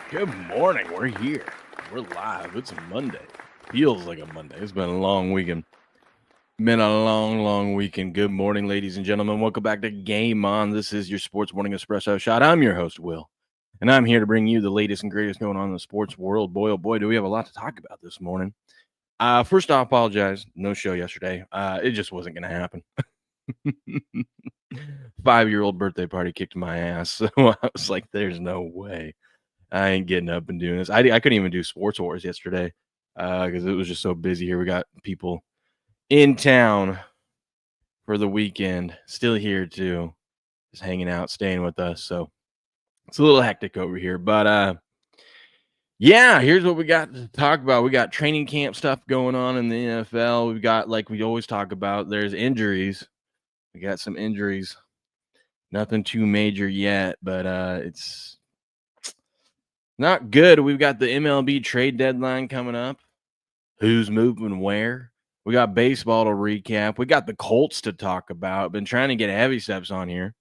Good morning. We're here. We're live. It's a Monday. Feels like a Monday. It's been a long weekend. Been a long weekend. Good morning, ladies and gentlemen. Welcome back to Game On. This is your Sports Morning Espresso Shot. I'm your host, Will, and I'm here to bring you the latest and greatest going on in the sports world. Boy, oh boy, do we have a lot to talk about this morning. First off, apologize. No show yesterday. It just wasn't going to happen. 5-year-old birthday party kicked my ass. So I was like, there's no way. I ain't getting up and doing this. I couldn't even do Sports Wars yesterday because it was just so busy here. We got people in town for the weekend, still here too, just hanging out, staying with us. So it's a little hectic over here. But yeah, here's what we got to talk about. We got training camp stuff going on in the NFL. We've got, like we always talk about, there's injuries. We got some injuries. Nothing too major yet, but it's not good. We've got the MLB trade deadline coming up. Who's moving where? We got baseball to recap. We got the Colts to talk about. Been trying to get Heavy Steps on here.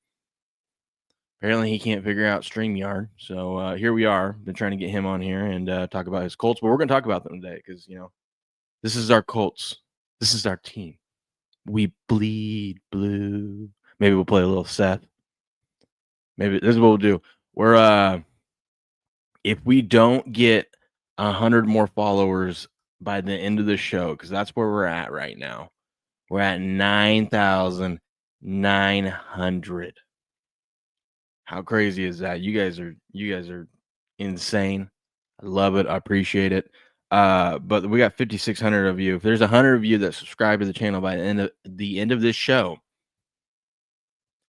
Apparently he can't figure out StreamYard. So here we are. Been trying to get him on here and talk about his Colts. But we're going to talk about them today because, this is our Colts. This is our team. We bleed blue. Maybe we'll play a little Seth. Maybe this is what we'll do. We're if we don't get 100 more followers by the end of the show, because that's where we're at right now. We're at 9,900. How crazy is that? You guys are insane. I love it. I appreciate it. But we got 5,600 of you. If there's 100 of you that subscribe to the channel by the end of this show,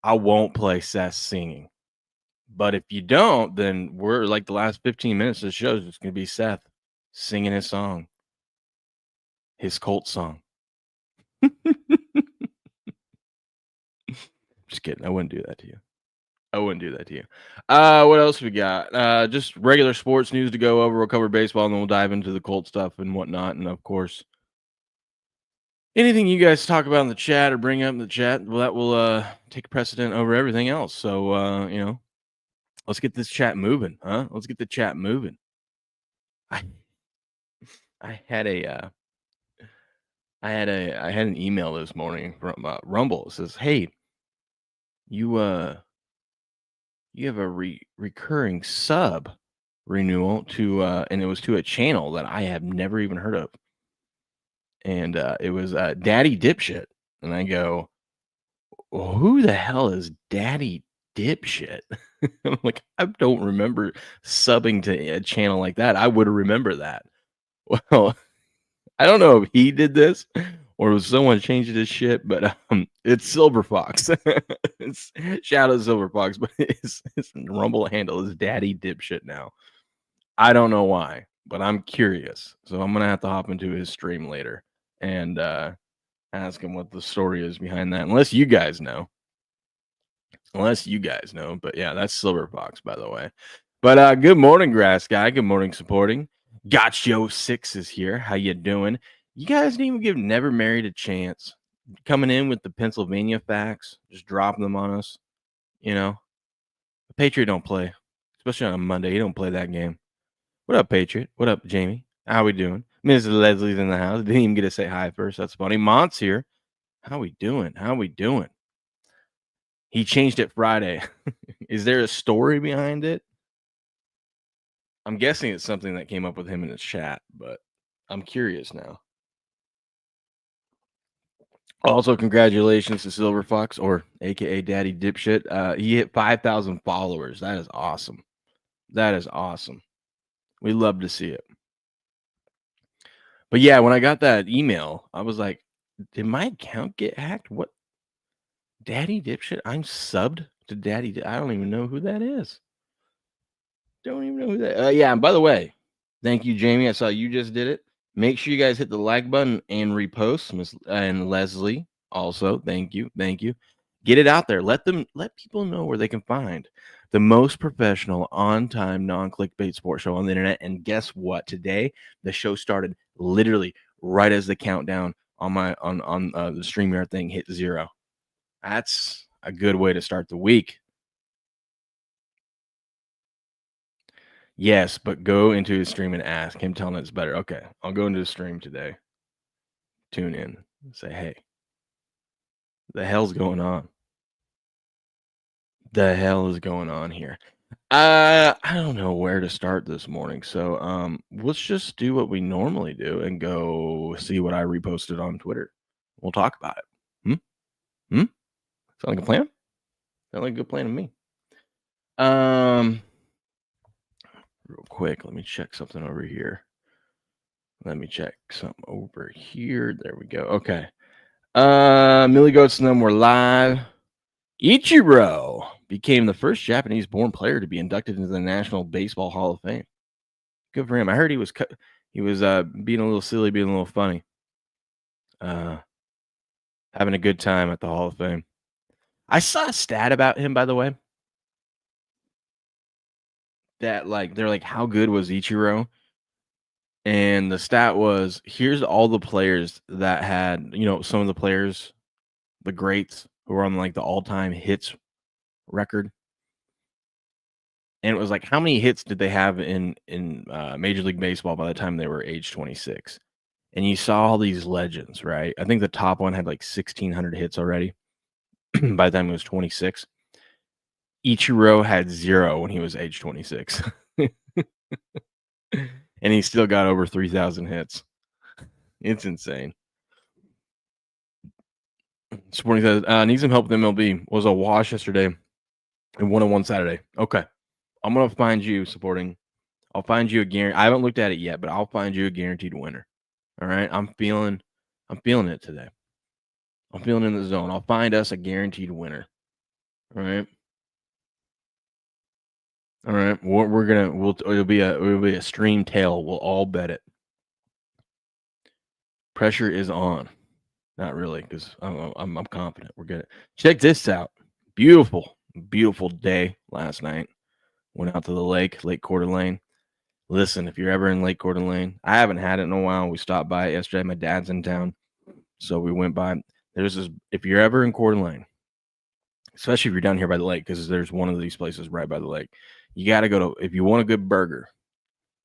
I won't play Seth singing. But if you don't, then we're like the last 15 minutes of the show is just going to be Seth singing his song, his Colt song. Just kidding. I wouldn't do that to you. What else we got? Just regular sports news to go over. We'll cover baseball, and then we'll dive into the Colt stuff and whatnot. And, of course, anything you guys talk about in the chat or bring up in the chat, well, that will take precedent over everything else. So, let's get this chat moving, huh? Let's get the chat moving. I had an email this morning from Rumble. It says, "Hey, you have a recurring sub renewal to and it was to a channel that I have never even heard of, and it was Daddy Dipshit." And I go, "Who the hell is Daddy Dipshit?" I'm like, I don't remember subbing to a channel like that. I would remember that. Well, I don't know if he did this or if someone changed his shit, but it's Silver Fox. It's Shadow Silver Fox, but his Rumble handle is Daddy Dipshit now. I don't know why, but I'm curious. So I'm gonna have to hop into his stream later and ask him what the story is behind that. Unless you guys know. But yeah, that's Silver Fox, by the way. But good morning, Grass Guy. Good morning, supporting. Gotcho 6 is here. How you doing? You guys didn't even give Never Married a chance. Coming in with the Pennsylvania facts, just dropping them on us. The Patriot don't play, especially on a Monday. He don't play that game. What up, Patriot? What up, Jamie? How we doing? Mrs. Leslie's in the house. Didn't even get to say hi first. That's funny. Mont's here. How we doing? He changed it Friday. Is there a story behind it? I'm guessing it's something that came up with him in his chat, but I'm curious now. Also, congratulations to Silver Fox, or aka Daddy Dipshit. He hit 5,000 followers. That is awesome. We love to see it. But yeah, when I got that email, I was like, did my account get hacked? What? Daddy Dipshit? I'm subbed to Daddy. I don't even know who that is. Yeah, and by the way, thank you, Jamie. I saw you just did it. Make sure you guys hit the like button and repost. And Leslie, also, thank you. Get it out there. Let people know where they can find the most professional, on-time, non-clickbait sports show on the internet. And guess what? Today, the show started literally right as the countdown on the StreamYard thing hit 0. That's a good way to start the week. Yes, but go into his stream and ask him. Telling it's better. Okay, I'll go into his stream today. Tune in. Say, hey, the hell's going on? The hell is going on here? I don't know where to start this morning. So let's just do what we normally do and go see what I reposted on Twitter. We'll talk about it. Hmm? Sound like a plan? Sound like a good plan to me. Real quick, let me check something over here. Let me check something over here. There we go. Okay. Millie Goats and them were live. Ichiro became the first Japanese-born player to be inducted into the National Baseball Hall of Fame. Good for him. I heard he was being a little silly, being a little funny. Having a good time at the Hall of Fame. I saw a stat about him, by the way, that they're like, how good was Ichiro? And the stat was, here's all the players that had, some of the players, the greats who were on like the all-time hits record. And it was like, how many hits did they have in Major League Baseball by the time they were age 26? And you saw all these legends, right? I think the top one had like 1,600 hits already by the time he was 26. Ichiro had 0 when he was age 26. And he still got over 3,000 hits. It's insane. Sporting says, need some help with MLB. Was a wash yesterday and 1-on-1 Saturday. Okay. I'm going to find you supporting. I'll find you a guarantee. I haven't looked at it yet, but I'll find you a guaranteed winner. All right. I'm feeling it today. I'm feeling in the zone. I'll find us a guaranteed winner. All right. All right. It'll be a stream tail. We'll all bet it. Pressure is on. Not really, because I'm confident we're good. Check this out. Beautiful, beautiful day last night. Went out to the Lake Coeur d'Alene. Listen, if you're ever in Lake Coeur d'Alene, I haven't had it in a while. We stopped by it yesterday. My dad's in town, so we went by. If you're ever in Coeur d'Alene, especially if you're down here by the lake, because there's one of these places right by the lake. You got to go to, if you want a good burger,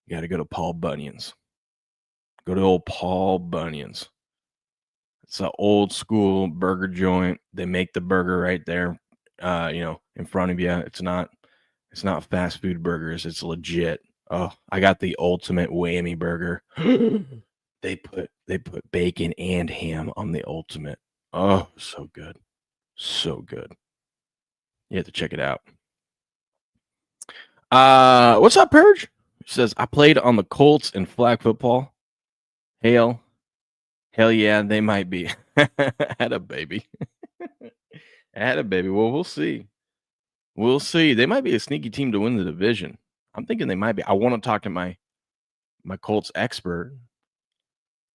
you got to go to Paul Bunyan's. Go to old Paul Bunyan's. It's an old school burger joint. They make the burger right there, in front of you. It's not fast food burgers. It's legit. Oh, I got the ultimate whammy burger. They put bacon and ham on the ultimate. Oh, so good. So good. You have to check it out. What's up, Purge? He says, I played on the Colts in flag football. Hell yeah, they might be. Had a baby. Had a baby. Well, we'll see. We'll see. They might be a sneaky team to win the division. I'm thinking they might be. I want to talk to my Colts expert,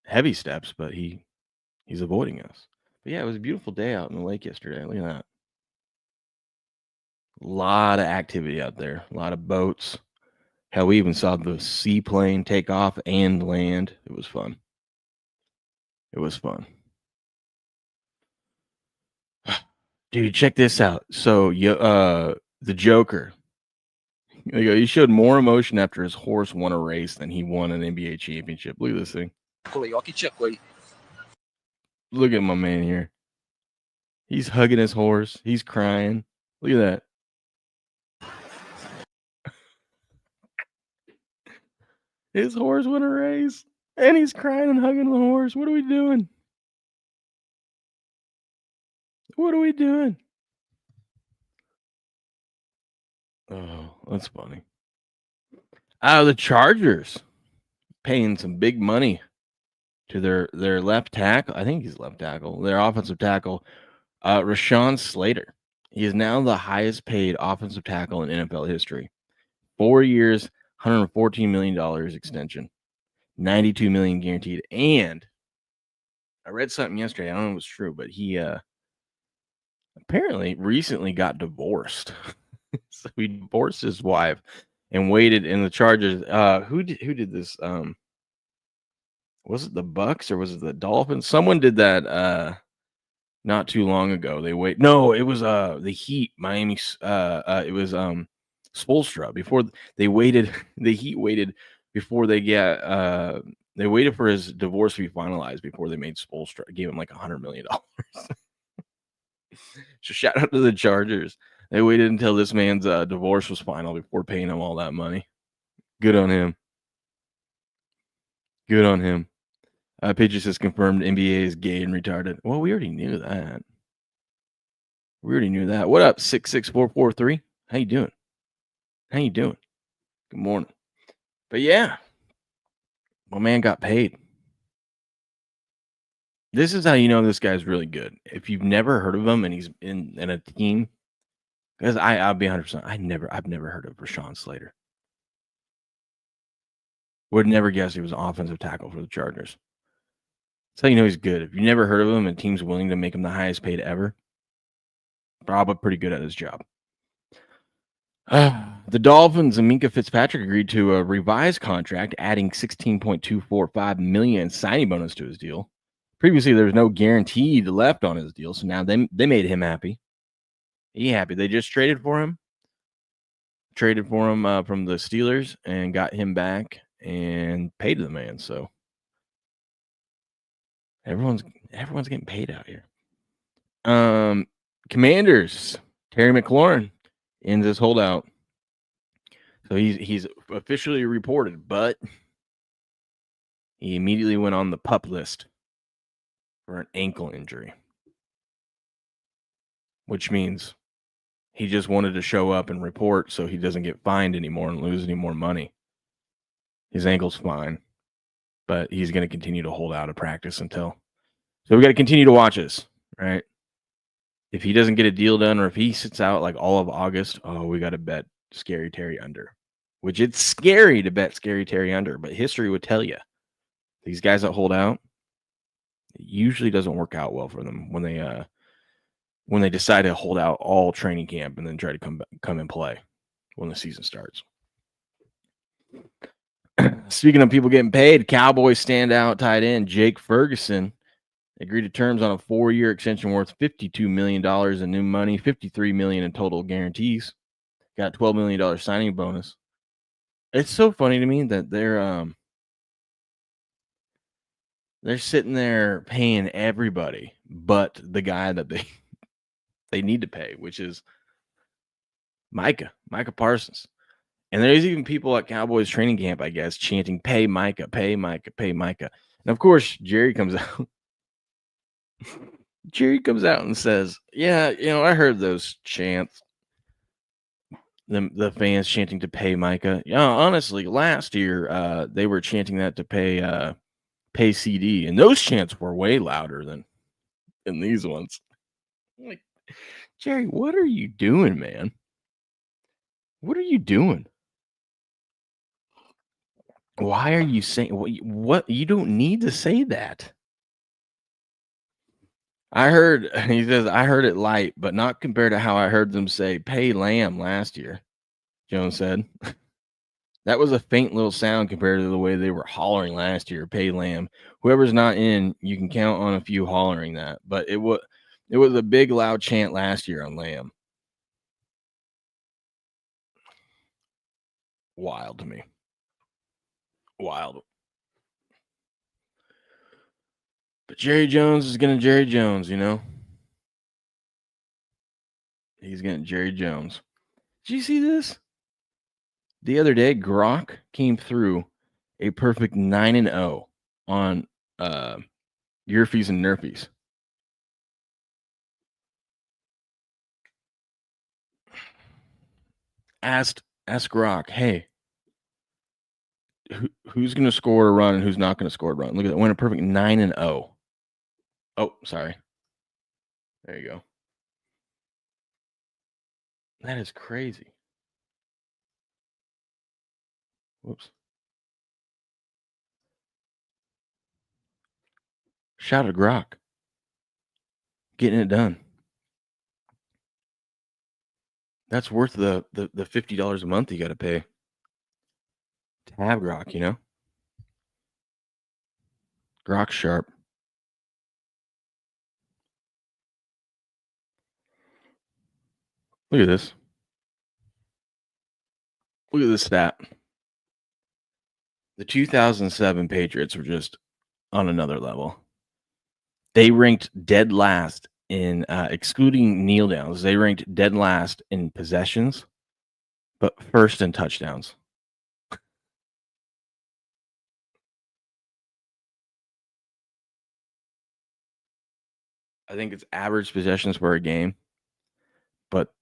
Heavy Steps, but he's avoiding us. But yeah, it was a beautiful day out in the lake yesterday. Look at that. A lot of activity out there. A lot of boats. Hell, we even saw the seaplane take off and land. It was fun. It was fun. Dude, check this out. So, the Joker, he showed more emotion after his horse won a race than he won an NBA championship. Look at this thing. Look at my man here. He's hugging his horse. He's crying. Look at that. His horse won a race, and he's crying and hugging the horse. What are we doing? What are we doing? Oh, that's funny. The Chargers paying some big money to their left tackle. I think he's left tackle. Their offensive tackle, Rashawn Slater. He is now the highest paid offensive tackle in NFL history. 4 years, $114 million extension, $92 million guaranteed. And I read something yesterday. I don't know if it's true, but he apparently recently got divorced. So he divorced his wife and waited in the Chargers. Who did this? Was it the Bucks or was it the Dolphins? Someone did that not too long ago. No, it was the Heat, Miami. It was Spoelstra before they waited. The Heat waited before they waited for his divorce to be finalized before they made Spoelstra. Gave him like $100 million. So shout out to the Chargers. They waited until this man's divorce was final before paying him all that money. Good on him. Good on him. Patriots has confirmed NBA is gay and retarded. Well, we already knew that. What up, 66443? How you doing? Good morning. But yeah, my man got paid. This is how you know this guy's really good. If you've never heard of him and he's in a team, because I'll be 100%. I've never heard of Rashawn Slater. Would never guess he was an offensive tackle for the Chargers. That's how you know he's good. If you never heard of him and team's willing to make him the highest paid ever, probably pretty good at his job. The Dolphins and Minka Fitzpatrick agreed to a revised contract, adding $16.245 million signing bonus to his deal. Previously, there was no guaranteed left on his deal, so now they made him happy. He happy. They just traded for him from the Steelers and got him back and paid the man. So everyone's getting paid out here. Commanders, Terry McLaurin ends his holdout. So he's officially reported, but he immediately went on the PUP list for an ankle injury, which means he just wanted to show up and report so he doesn't get fined anymore and lose any more money. His ankle's fine, but he's going to continue to hold out of practice until. So we got to continue to watch this, right? If he doesn't get a deal done or if he sits out like all of August, we got to bet Scary Terry under, which it's scary to bet Scary Terry under, but history would tell you these guys that hold out, it usually doesn't work out well for them when they decide to hold out all training camp and then try to come and play when the season starts. Speaking of people getting paid, Cowboys standout tight end Jake Ferguson agreed to terms on a 4-year extension worth $52 million in new money, $53 million in total guarantees. Got $12 million signing bonus. It's so funny to me that they're sitting there paying everybody but the guy that they need to pay, which is Micah Parsons. And there's even people at Cowboys training camp, I guess, chanting, "Pay Micah, pay Micah, pay Micah." And of course, Jerry comes out. Jerry comes out and says, "Yeah, I heard those chants. The fans chanting to pay Micah. Yeah, honestly, last year they were chanting that to pay CD, and those chants were way louder than these ones." I'm like, Jerry, what are you doing, man? What are you doing? Why are you saying what? You don't need to say that. He says, I heard it light, but not compared to how I heard them say pay Lamb last year, Jones said. That was a faint little sound compared to the way they were hollering last year, pay Lamb. Whoever's not in, you can count on a few hollering that. But it was a big loud chant last year on Lamb. Wild to me. Wild. But Jerry Jones is going to Jerry Jones, He's going to Jerry Jones. Did you see this? The other day, Grok came through a perfect 9-0 on Yerfies and Nerfies. Asked Grok, hey, who's going to score a run and who's not going to score a run? Look at that. Went a perfect 9-0. Oh, sorry. There you go. That is crazy. Whoops. Shout out to Grok. Getting it done. That's worth the $50 a month you got to pay to have Grok, Grok's sharp. Look at this. Look at this stat. The 2007 Patriots were just on another level. They ranked dead last in excluding kneel downs. They ranked dead last in possessions, but first in touchdowns. I think it's average possessions per game, but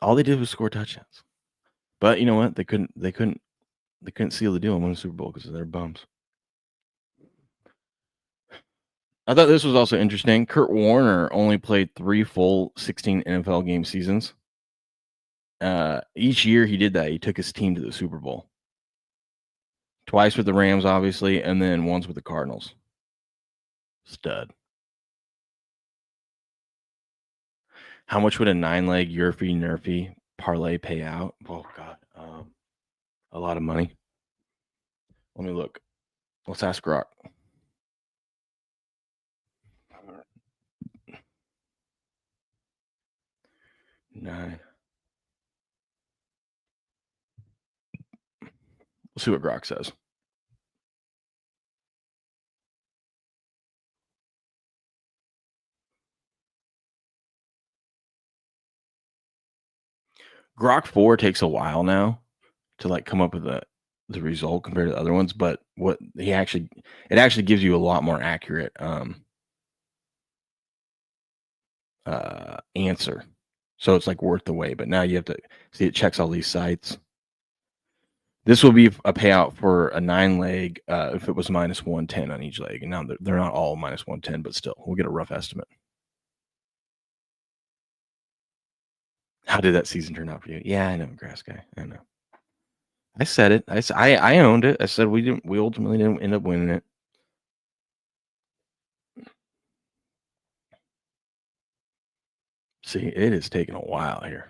all they did was score touchdowns. But you know what? They couldn't seal the deal and win the Super Bowl because they're bums. I thought this was also interesting. Kurt Warner only played 3 full 16 NFL game seasons. Each year he did that. He took his team to the Super Bowl. Twice with the Rams, obviously, and then once with the Cardinals. Stud. How much would a 9-leg Yerfy Nerfy parlay pay out? Oh, God. A lot of money. Let me look. Let's ask Grok. 9. We'll see what Grok says. Grok 4 takes a while now to like come up with the result compared to the other ones, but it actually gives you a lot more accurate answer. So it's like worth the wait. But now you have to see it checks all these sites. This will be a payout for a 9-leg if it was minus 110 on each leg. And now they're not all minus 110, but still, we'll get a rough estimate. How did that season turn out for you? Yeah, I know, grass guy. I know. I said it. I owned it. I said we ultimately didn't end up winning it. See, it is taking a while here.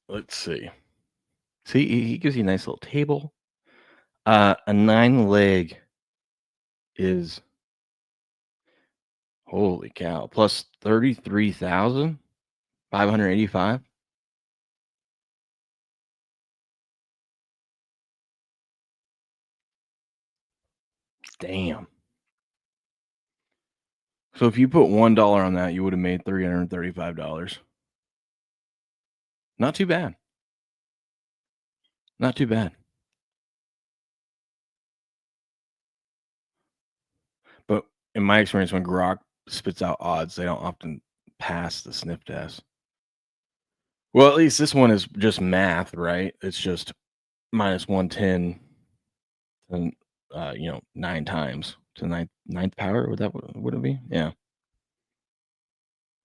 Let's see. See, he gives you a nice little table. A 9-leg is holy cow plus 33,585. Damn. So if you put $1 on that, you would have made $335. Not too bad. Not too bad. But in my experience, when Grok spits out odds, they don't often pass the sniff test. Well, at least this one is just math, right? It's just minus 110 and 9 times to ninth power. Would it be? Yeah.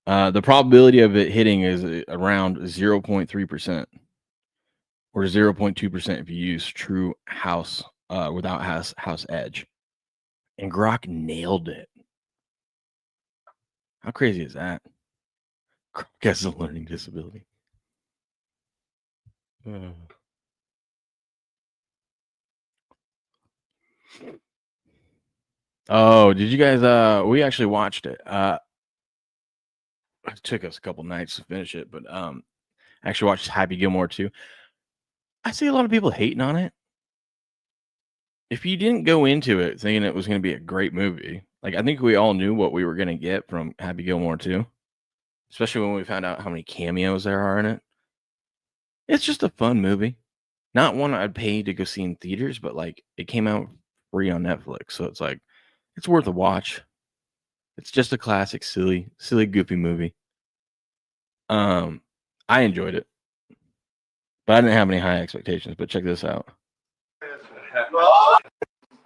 The probability of it hitting is around 0.3% or 0.2% if you use true house without house edge. And Grok nailed it. How crazy is that? Grok has a learning disability. Oh, did you guys? We actually watched it. It took us a couple nights to finish it, but actually watched Happy Gilmore too. I see a lot of people hating on it. If you didn't go into it thinking it was going to be a great movie, like I think we all knew what we were going to get from Happy Gilmore 2, especially when we found out how many cameos there are in it. It's just a fun movie. Not one I'd pay to go see in theaters, but like it came out free on Netflix, so it's like it's worth a watch. It's just a classic, silly, goofy movie. I enjoyed it, but I didn't have any high expectations. But check this out.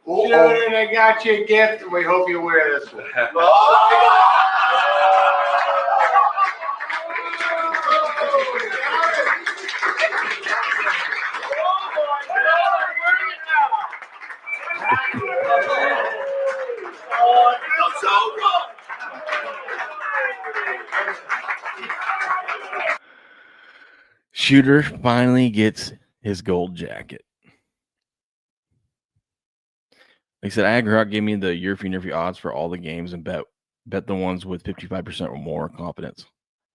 Children, I got you a gift, and we hope you wear this one. Oh, it feels so good. Shooter finally gets his gold jacket. Like I said, Agrirock gave me the year for year odds for all the games and bet the ones with 55% or more confidence.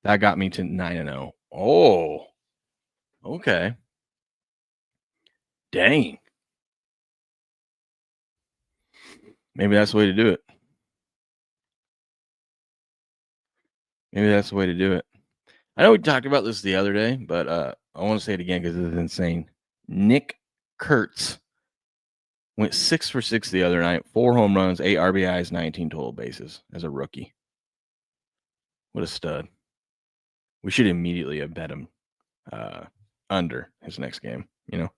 That got me to 9-0. Oh, okay. Dang. Maybe that's the way to do it. Maybe that's the way to do it. I know we talked about this the other day, but I want to say it again because it's insane. Nick Kurtz went 6 for 6 the other night, 4 home runs, 8 RBIs, 19 total bases as a rookie. What a stud. We should immediately have bet him under his next game, you know?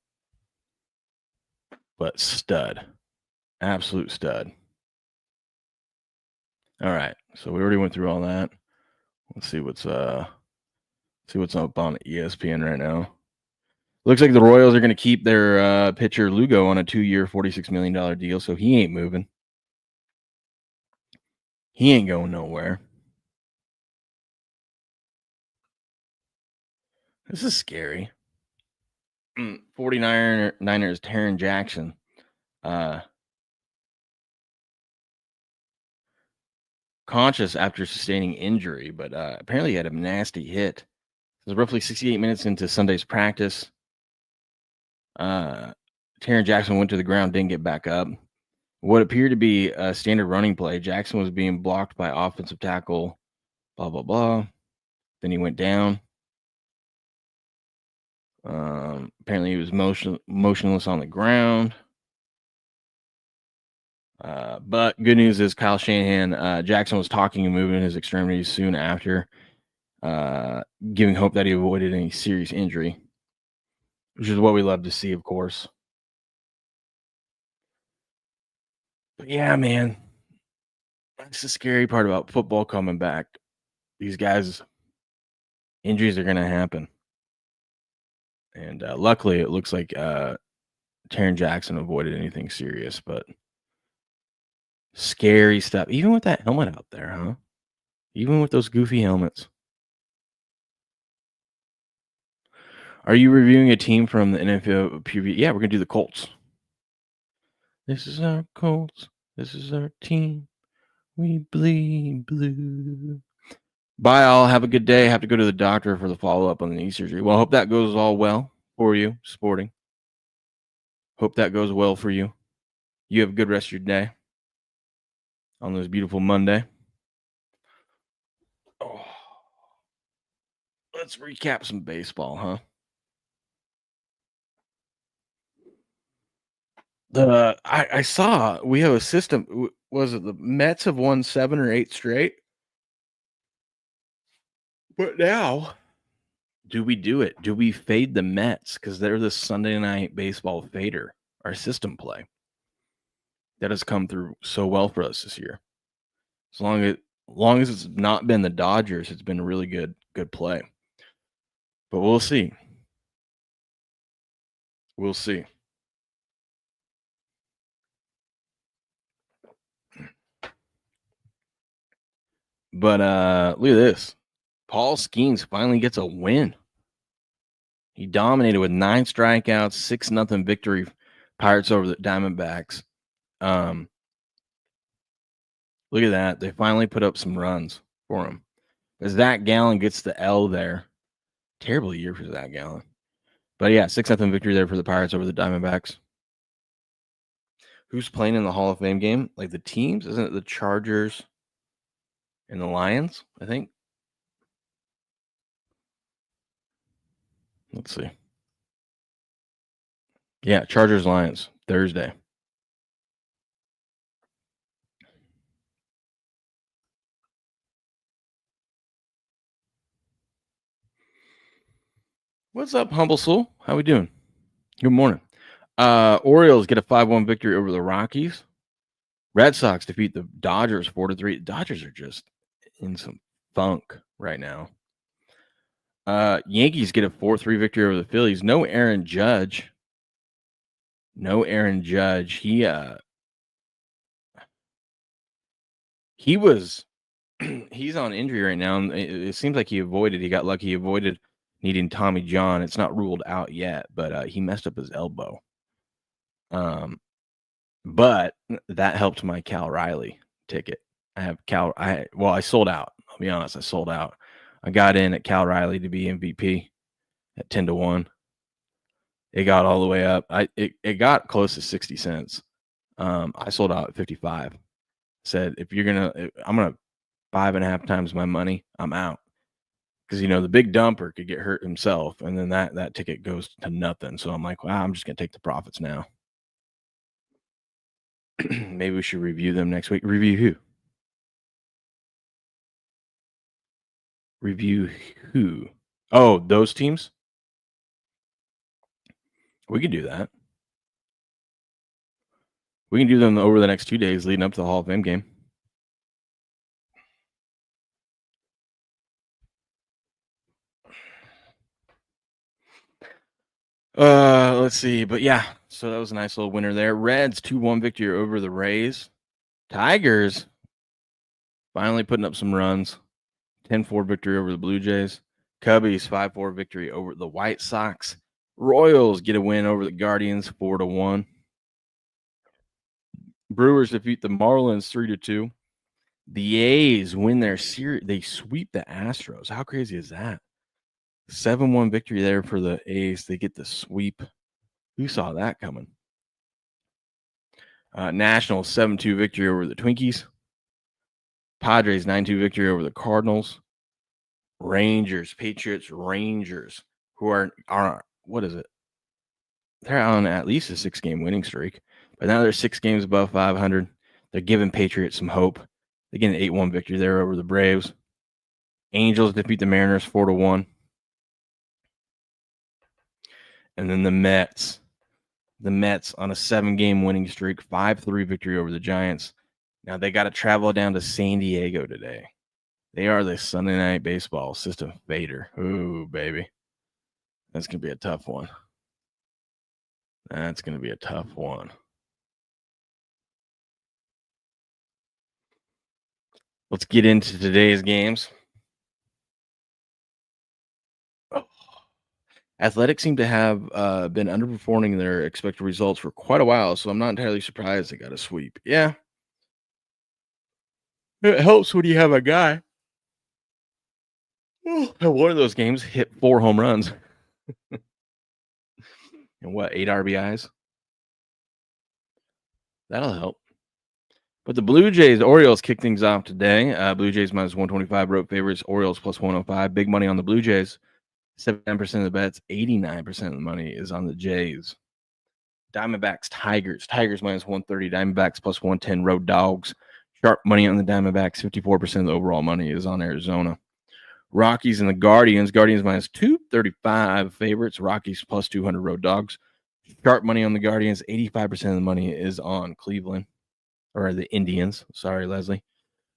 But stud. Absolute stud. All right. So we already went through all that. Let's see what's up on ESPN right now. Looks like the Royals are going to keep their pitcher Lugo on a 2-year, $46 million deal, so he ain't moving. He ain't going nowhere. This is scary. 49ers Taryn Jackson. Conscious after sustaining injury, but apparently he had a nasty hit. It was roughly 68 minutes into Sunday's practice. Taryn Jackson went to the ground, didn't get back up. What appeared to be a standard running play. Jackson was being blocked by offensive tackle, blah, blah, blah. Then he went down. Apparently he was motionless on the ground. But good news is Kyle Shanahan, Jackson was talking and moving his extremities soon after, giving hope that he avoided any serious injury, which is what we love to see, of course. But yeah, man, that's the scary part about football coming back. These guys, injuries are going to happen. And luckily, it looks like Taryn Jackson avoided anything serious, but scary stuff. Even with that helmet out there, huh? Even with those goofy helmets. Are you reviewing a team from the NFL preview? Yeah, we're going to do the Colts. This is our Colts. This is our team. We bleed blue. Bye, all. Have a good day. Have to go to the doctor for the follow-up on the knee surgery. Well, I hope that goes all well for you, Sporting. Hope that goes well for you. You have a good rest of your day on this beautiful Monday. Oh. Let's recap some baseball, huh? I saw we have a system. Was it the Mets have won 7 or 8 straight? But now, do we do it? Do we fade the Mets because they're the Sunday night baseball fader? Our system play that has come through so well for us this year. As long as it's not been the Dodgers, it's been a really good play. But we'll see. We'll see. But look at this. Paul Skeens finally gets a win. He dominated with 9 strikeouts, 6-0 victory. Pirates over the Diamondbacks. Look at that. They finally put up some runs for him. As Zach Gallen gets the L there. Terrible year for Zach Gallen. But yeah, 6-0 victory there for the Pirates over the Diamondbacks. Who's playing in the Hall of Fame game? Like the teams? Isn't it the Chargers and the Lions, I think? Let's see. Yeah, Chargers, Lions, Thursday. What's up, humble soul? How we doing? Good morning. Orioles get a 5-1 victory over the Rockies. Red Sox defeat the Dodgers 4-3. Dodgers are just in some funk right now. Yankees get a 4-3 victory over the Phillies. No Aaron Judge. He was he's on injury right now. And it seems like he got lucky. He avoided needing Tommy John. It's not ruled out yet, but he messed up his elbow. But But that helped my Cal Riley ticket. I sold out. I'll be honest, I sold out. I got in at Cal Riley to be MVP at 10-1. It got all the way up. It got close to 60 cents. I sold out at 55. Said I'm gonna 5.5 times my money. I'm out. Because the big dumper could get hurt himself, and then that ticket goes to nothing. So I'm like, wow, I'm just gonna take the profits now. Maybe we should review them next week. Review who? Review who? Oh, those teams? We could do that. We can do them over the next 2 days leading up to the Hall of Fame game. Let's see. But yeah, so that was a nice little winner there. Reds 2-1 victory over the Rays. Tigers finally putting up some runs. 10-4 victory over the Blue Jays. Cubbies 5-4 victory over the White Sox. Royals get a win over the Guardians 4-1. Brewers defeat the Marlins 3-2. The A's win their series. They sweep the Astros. How crazy is that? 7-1 victory there for the A's. They get the sweep. Who saw that coming? Nationals 7-2 victory over the Twinkies. Padres 9-2 victory over the Cardinals. Patriots, Rangers, who are what is it? They're on at least a 6-game winning streak, but now they're 6 games above 500. They're giving Patriots some hope. They get an 8-1 victory there over the Braves. Angels defeat the Mariners 4-1. And then the Mets. The Mets on a 7-game winning streak, 5-3 victory over the Giants. Now they got to travel down to San Diego today. They are the Sunday Night Baseball system fader. Ooh, baby. That's going to be a tough one. That's going to be a tough one. Let's get into today's games. Athletics seem to have been underperforming their expected results for quite a while, so I'm not entirely surprised they got a sweep. Yeah. It helps when you have a guy. One of those games hit 4 home runs. And 8 RBIs? That'll help. But the Blue Jays, Orioles kick things off today. Blue Jays minus 125 road favorites. Orioles plus 105. Big money on the Blue Jays. 79% of the bets. 89% of the money is on the Jays. Diamondbacks, Tigers. Tigers minus 130. Diamondbacks plus 110. Road Dogs. Sharp money on the Diamondbacks. 54% of the overall money is on Arizona. Rockies and the Guardians. Guardians minus 235 favorites. Rockies plus 200 Road Dogs. Sharp money on the Guardians. 85% of the money is on Cleveland. Or the Indians. Sorry, Leslie.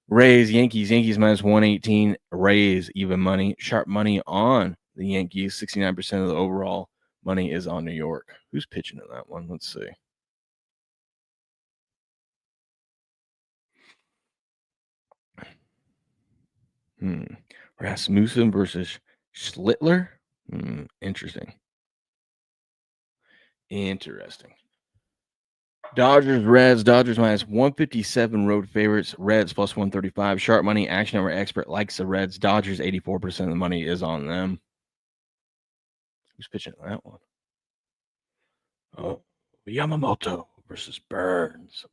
Rays, Yankees. Yankees minus 118. Rays, even money. Sharp money on the Yankees. 69% of the overall money is on New York. Who's pitching in that one? Let's see. Rasmussen versus Schlittler. Interesting. Dodgers, Reds. Dodgers minus 157 road favorites. Reds plus 135. Sharp money. Action Hour expert likes the Reds. Dodgers, 84% of the money is on them. Who's pitching that one? Oh, Yamamoto versus Burns.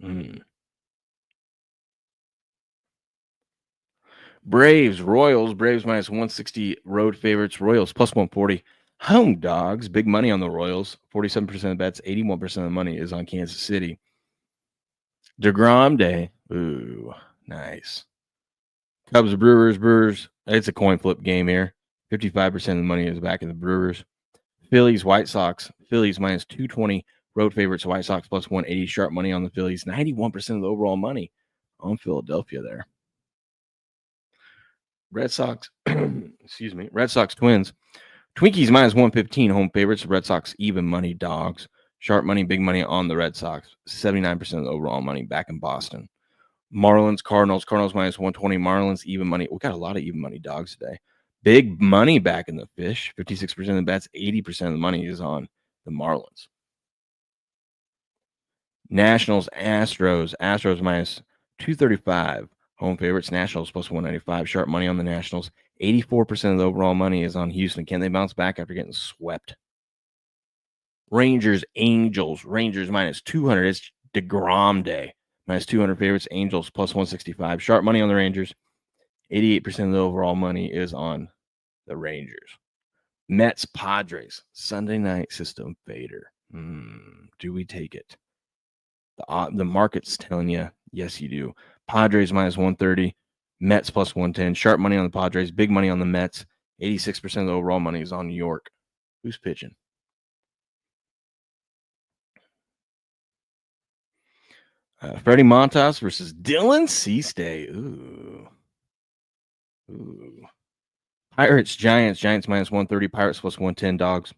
Braves, Royals. Braves minus 160 road favorites. Royals plus 140. Home dogs. Big money on the Royals. 47% of the bets. 81% of the money is on Kansas City. DeGrom Day. Ooh, nice. Cubs, Brewers. It's a coin flip game here. 55% of the money is back in the Brewers. Phillies, White Sox. Phillies minus 220 road favorites. White Sox plus 180. Sharp money on the Phillies. 91% of the overall money on Philadelphia there. Red Sox, excuse me. Red Sox, Twins. Twinkies minus 115 home favorites. Red Sox even money dogs. Sharp money, big money on the Red Sox. 79% of the overall money back in Boston. Marlins, Cardinals. Cardinals minus 120. Marlins even money. We got a lot of even money dogs today. Big money back in the Fish. 56% of the bets. 80% of the money is on the Marlins. Nationals, Astros. Astros minus 235. Home favorites, Nationals plus 195. Sharp money on the Nationals. 84% of the overall money is on Houston. Can they bounce back after getting swept? Rangers, Angels. Rangers minus 200. It's DeGrom Day. Minus 200 favorites. Angels plus 165. Sharp money on the Rangers. 88% of the overall money is on the Rangers. Mets, Padres. Sunday night system fader. Do we take it? The market's telling you, yes, you do. Padres minus 130. Mets plus 110. Sharp money on the Padres. Big money on the Mets. 86% of the overall money is on New York. Who's pitching? Freddie Montas versus Dylan Cease. Ooh. Pirates, Giants. Giants minus 130. Pirates plus 110. Dogs.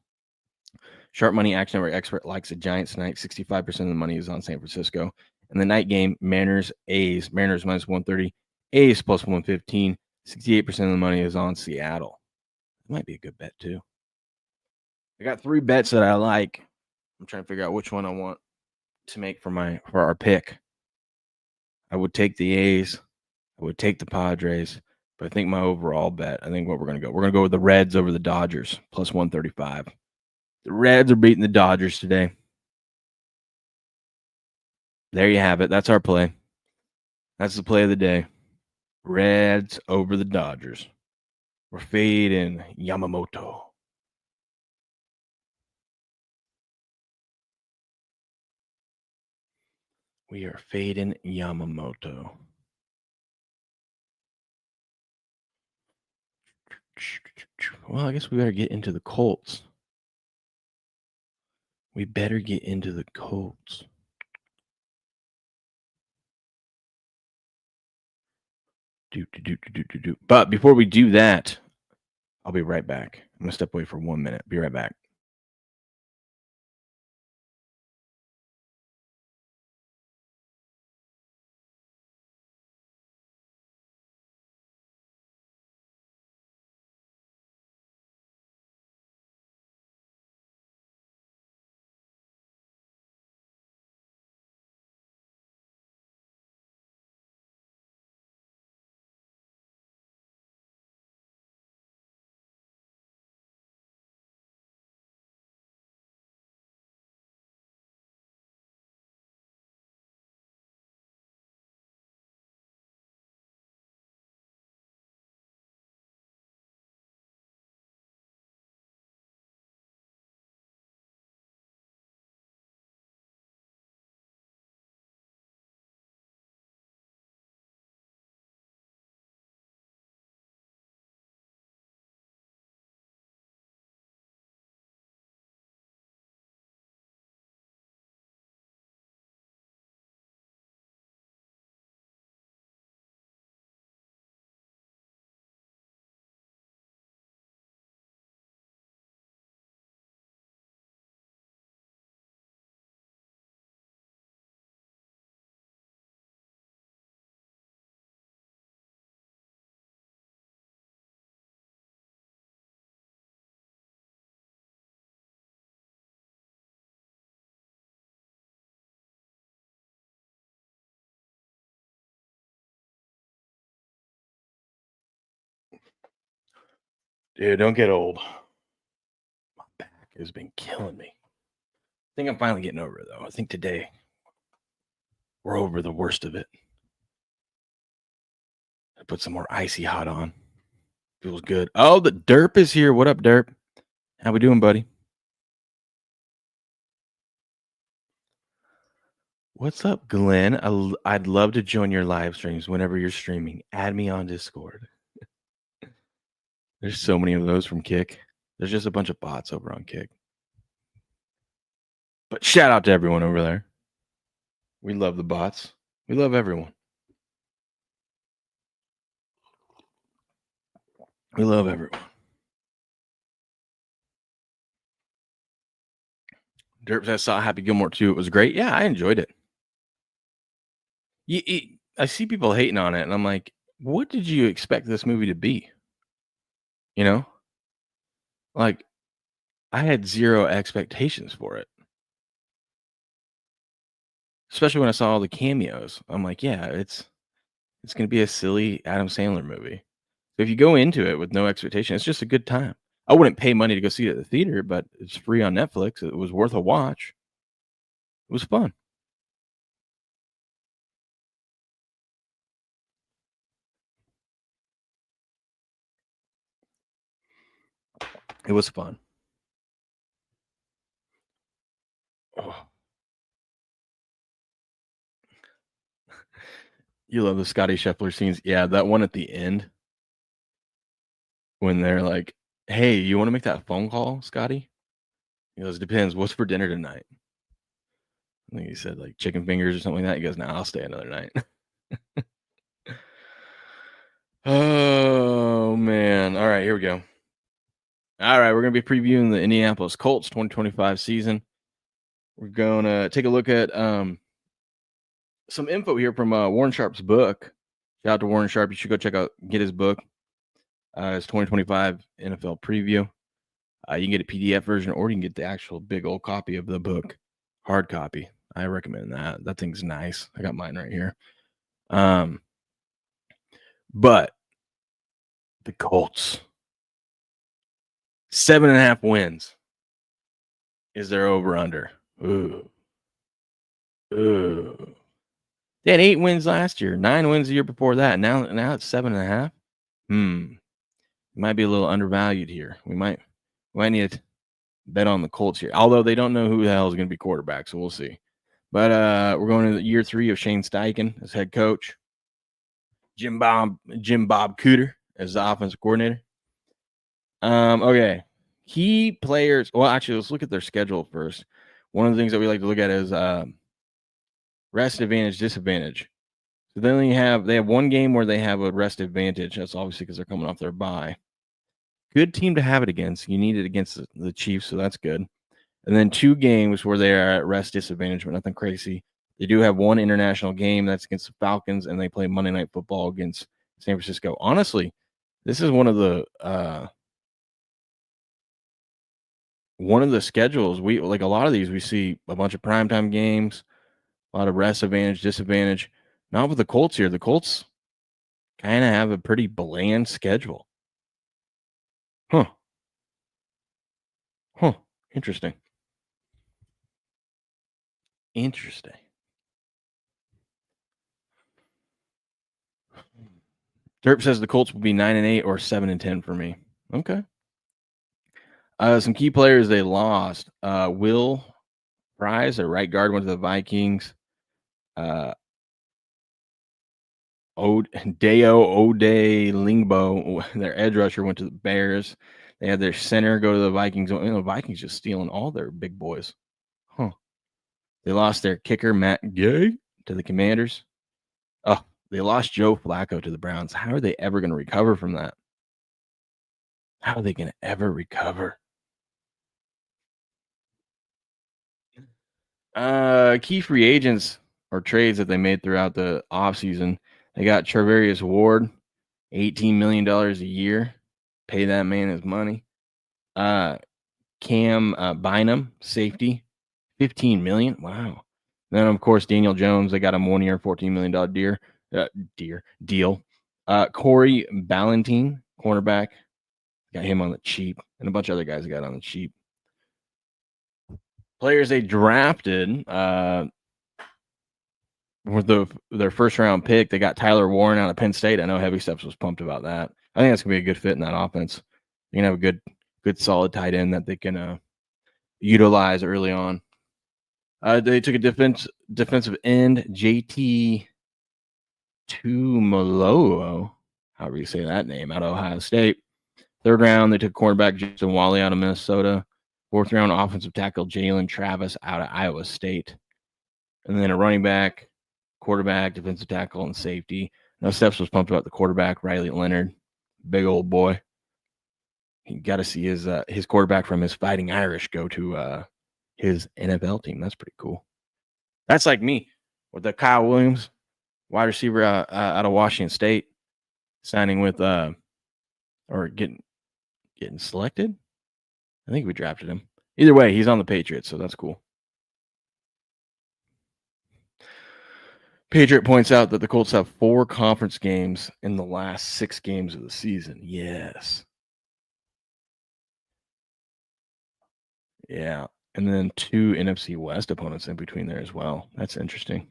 Sharp money action network expert likes the Giants tonight. 65% of the money is on San Francisco. And the night game, Mariners, A's. Mariners minus 130. A's plus 115. 68% of the money is on Seattle. It might be a good bet, too. I got 3 bets that I like. I'm trying to figure out which one I want to make for our pick. I would take the A's. I would take the Padres. But I think my overall bet, we're going to go with the Reds over the Dodgers, plus 135. The Reds are beating the Dodgers today. There you have it. That's our play. That's the play of the day. Reds over the Dodgers. We're fading Yamamoto. We are fading Yamamoto. Well, I guess we better get into the Colts. We better get into the Colts. But before we do that, I'll be right back. I'm going to step away for 1 minute. Be right back. Dude, don't get old. My back has been killing me. I think I'm finally getting over it, though. I think today we're over the worst of it. I put some more icy hot on. Feels good. Oh, the Derp is here. What up, Derp? How we doing, buddy? What's up, Glenn? I'd love to join your live streams whenever you're streaming. Add me on Discord. There's so many of those from Kick. There's just a bunch of bots over on Kick. But shout out to everyone over there. We love the bots. We love everyone. We love everyone. Derp says, saw Happy Gilmore too. It was great. Yeah, I enjoyed it. I see people hating on it, and I'm like, what did you expect this movie to be? You know? Like, I had zero expectations for it. especially when I saw all the cameos. I'm like, yeah, it's going to be a silly Adam Sandler movie. So if you go into it with no expectation, it's just a good time. I wouldn't pay money to go see it at the theater, but it's free on Netflix. It was worth a watch. It was fun. It was fun. Oh. You love the Scotty Scheffler scenes. Yeah, that one at the end when they're like, "Hey, you want to make that phone call, Scotty?" He goes, "Depends. What's for dinner tonight?" I think he said like chicken fingers or something like that. He goes, "Nah, I'll stay another night." Oh man! All right, here we go. All right, we're gonna be previewing the Indianapolis Colts 2025 season. We're gonna take a look at some info here from Warren Sharp's book. Shout out to Warren Sharp. You should go get his book. His 2025 NFL preview. You can get a PDF version, or you can get the actual big old copy of the book, hard copy. I recommend that. That thing's nice. I got mine right here. But the Colts, 7.5 wins is their over under. Ooh. They had 8 wins last year, 9 wins the year before that. Now it's 7.5. Might be a little undervalued here. We might need to bet on the Colts here. Although they don't know who the hell is going to be quarterback, so we'll see. But we're going to year 3 of Shane Steichen as head coach. Jim Bob Cooter as the offensive coordinator. Okay. Key players. Well, actually, let's look at their schedule first. One of the things that we like to look at is rest advantage, disadvantage. So they have one game where they have a rest advantage. That's obviously because they're coming off their bye. Good team to have it against. You need it against the Chiefs, so that's good. And then 2 games where they are at rest disadvantage, but nothing crazy. They do have one international game that's against the Falcons, and they play Monday Night Football against San Francisco. Honestly, this is one of the schedules. We like a lot of these. We see a bunch of primetime games, a lot of rest advantage, disadvantage. Not with the Colts here. The Colts kind of have a pretty bland schedule. Huh. Interesting. Derp says the Colts will be 9-8 or 7-10 for me. Okay. Some key players they lost. Will Fries, their right guard, went to the Vikings. Deo Ode Lingbo, their edge rusher, went to the Bears. They had their center go to the Vikings. The Vikings just stealing all their big boys. Huh. They lost their kicker, Matt Gay, to the Commanders. Oh, they lost Joe Flacco to the Browns. How are they ever going to recover from that? How are they going to ever recover? Key free agents or trades that they made throughout the offseason. They got Charvarius Ward, $18 million a year. Pay that man his money. Cam Bynum, safety, $15 million. Wow. Then, of course, Daniel Jones. They got him 1 year, $14 million deal. Corey Ballentine, cornerback. Got him on the cheap. And a bunch of other guys got on the cheap. Players they drafted with their first round pick, they got Tyler Warren out of Penn State. I know Heavy Steps was pumped about that. I think that's gonna be a good fit in that offense. You're gonna have a good solid tight end that they can utilize early on. They took a defensive end, JT Tuimoloau, however you say that name, out of Ohio State. 3rd round, they took cornerback Jason Wally out of Minnesota. 4th round, offensive tackle Jalen Travis out of Iowa State. And then a running back, quarterback, defensive tackle, and safety. No Steps was pumped about the quarterback, Riley Leonard. Big old boy. You got to see his quarterback from his Fighting Irish go to his NFL team. That's pretty cool. That's like me with the Kyle Williams, wide receiver out of Washington State, signing with or getting selected. I think we drafted him. Either way, he's on the Patriots, so that's cool. Patriot points out that the Colts have 4 conference games in the last 6 games of the season. Yes. Yeah. And then 2 NFC West opponents in between there as well. That's interesting.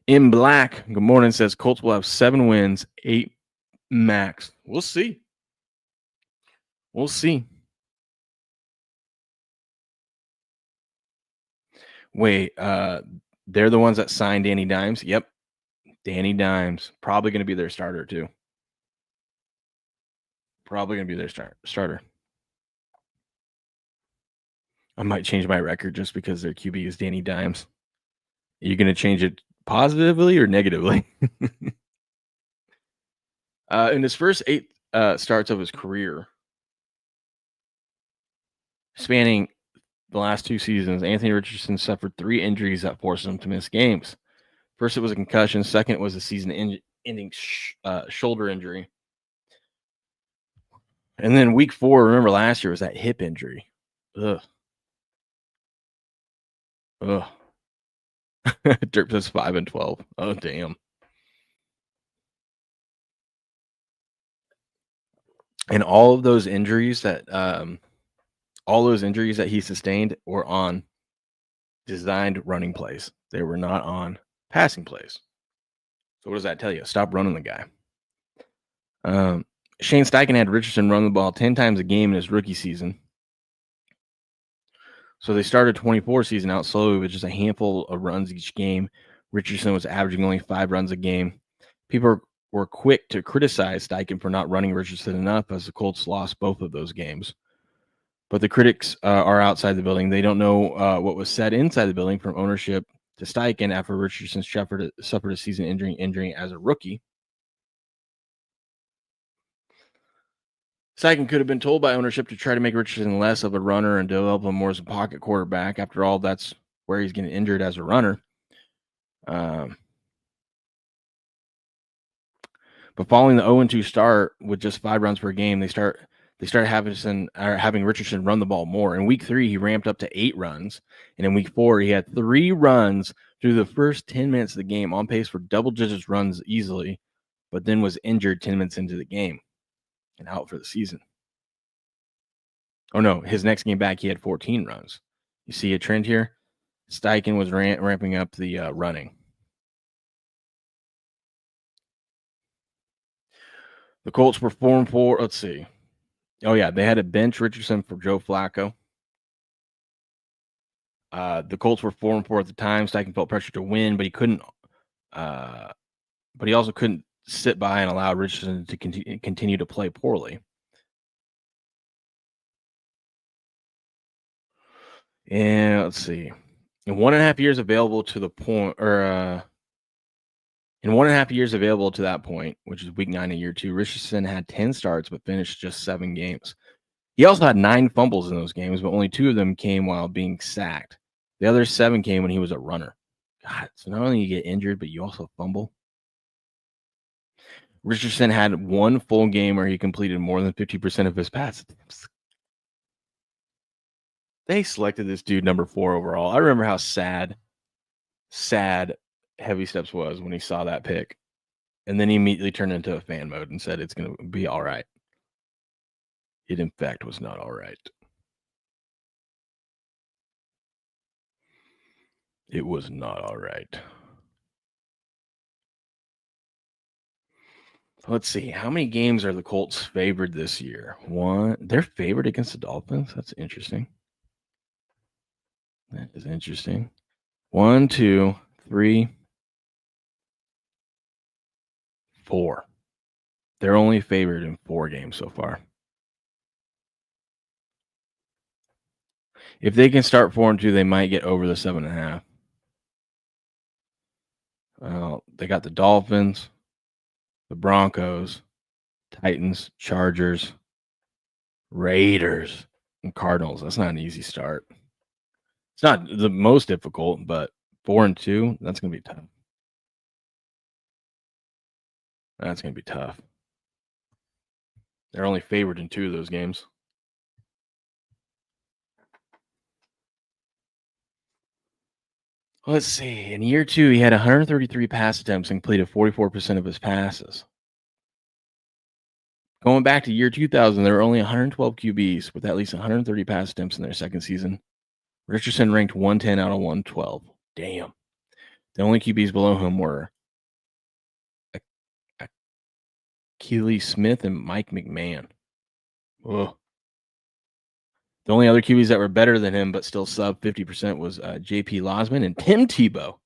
In Black, good morning, says Colts will have 7 wins, 8 max. We'll see. We'll see. Wait, they're the ones that signed Danny Dimes? Yep. Danny Dimes. Probably going to be their starter, too. Probably going to be their starter. I might change my record just because their QB is Danny Dimes. Are you going to change it positively or negatively? In his first 8 starts of his career, spanning the last 2 seasons, Anthony Richardson suffered 3 injuries that forced him to miss games. First, it was a concussion. Second, was a season-ending shoulder injury. And then week 4, remember last year, was that hip injury. Ugh. Dirk says 5-12. Oh, damn. And all those injuries that he sustained were on designed running plays. They were not on passing plays. So what does that tell you? Stop running the guy. Shane Steichen had Richardson run the ball 10 times a game in his rookie season. So they started 24 season out slowly with just a handful of runs each game. Richardson was averaging only 5 runs a game. People were quick to criticize Steichen for not running Richardson enough, as the Colts lost both of those games. But the critics are outside the building. They don't know what was said inside the building from ownership to Steichen after Richardson suffered a season injury as a rookie. Steichen could have been told by ownership to try to make Richardson less of a runner and develop him more as a pocket quarterback. After all, that's where he's getting injured as a runner. But following the 0-2 start with just 5 runs per game, they started having Richardson run the ball more. In week 3, he ramped up to 8 runs, and in week 4, he had 3 runs through the first 10 minutes of the game, on pace for double digits runs easily, but then was injured 10 minutes into the game and out for the season. Oh no, his next game back, he had 14 runs. You see a trend here? Steichen was ramping up the running. The Colts were 4-4. Let's see. Oh yeah, they had to bench Richardson for Joe Flacco. The Colts were 4-4 at the time. Steichen felt pressure to win, but he couldn't. But he also couldn't sit by and allow Richardson to continue to play poorly. And let's see. In 1.5 years available to the point, in 1.5 years available to that point, which is week 9 of year 2, Richardson had 10 starts but finished just 7 games. He also had 9 fumbles in those games, but only 2 of them came while being sacked. The other 7 came when he was a runner. God, so not only you get injured, but you also fumble. Richardson had 1 full game where he completed more than 50% of his passes. They selected this dude number 4 overall. I remember how sad Heavy Steps was when he saw that pick. And then he immediately turned into a fan mode and said it's going to be all right. It, in fact, was not all right. It was not all right. Let's see. How many games are the Colts favored this year? 1. They're favored against the Dolphins. That's interesting. That is interesting. 1, 2, 3, 4. They're only favored in 4 games so far. If they can start 4-2, they might get over the 7.5. They got the Dolphins, the Broncos, Titans, Chargers, Raiders, and Cardinals. That's not an easy start. It's not the most difficult, but 4-2, that's going to be tough. That's going to be tough. They're only favored in 2 of those games. Let's see. In year 2, he had 133 pass attempts and completed 44% of his passes. Going back to year 2000, there were only 112 QBs with at least 130 pass attempts in their second season. Richardson ranked 110 out of 112. Damn. The only QBs below him were Keely Smith and Mike McMahon. Ugh. The only other QBs that were better than him but still sub 50% was J.P. Losman and Tim Tebow.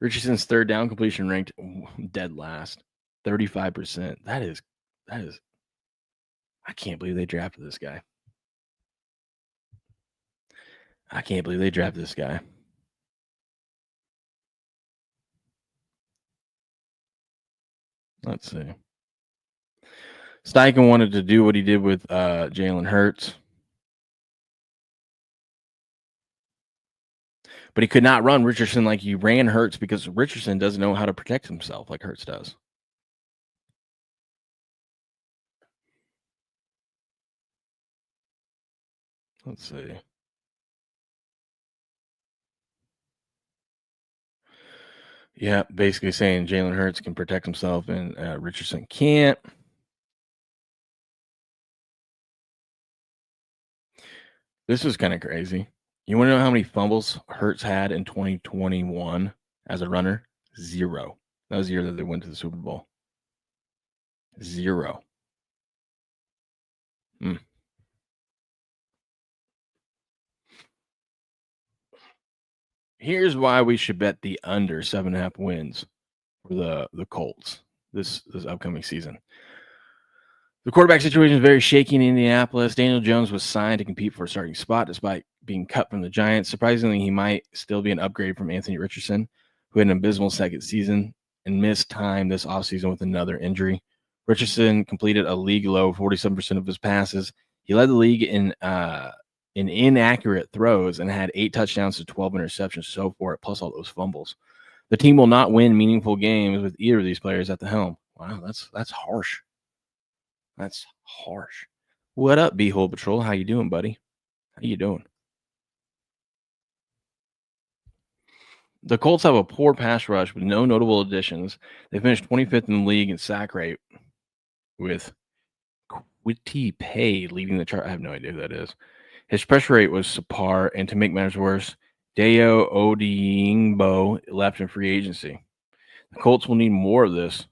Richardson's third down completion ranked dead last, 35%. That is. I can't believe they drafted this guy. Let's see. Steichen wanted to do what he did with Jalen Hurts, but he could not run Richardson like he ran Hurts because Richardson doesn't know how to protect himself like Hurts does. Let's see. Yeah, basically saying Jalen Hurts can protect himself and Richardson can't. This was kind of crazy. You want to know how many fumbles Hurts had in 2021 as a runner? 0. That was the year that they went to the Super Bowl. 0. Here's why we should bet the under 7.5 wins for the Colts this upcoming season. The quarterback situation is very shaky in Indianapolis. Daniel Jones was signed to compete for a starting spot despite being cut from the Giants. Surprisingly, he might still be an upgrade from Anthony Richardson, who had an abysmal second season and missed time this offseason with another injury. Richardson completed a league-low 47% of his passes. He led the league in inaccurate throws and had 8 touchdowns to 12 interceptions so far, plus all those fumbles. The team will not win meaningful games with either of these players at the helm. Wow, that's harsh. That's harsh. What up, B-Hole Patrol? How you doing, buddy? How you doing? The Colts have a poor pass rush with no notable additions. They finished 25th in the league in sack rate with Quitty Pay leading the chart. I have no idea who that is. His pressure rate was subpar, and to make matters worse, Dayo Odeyingbo left in free agency. The Colts will need more of this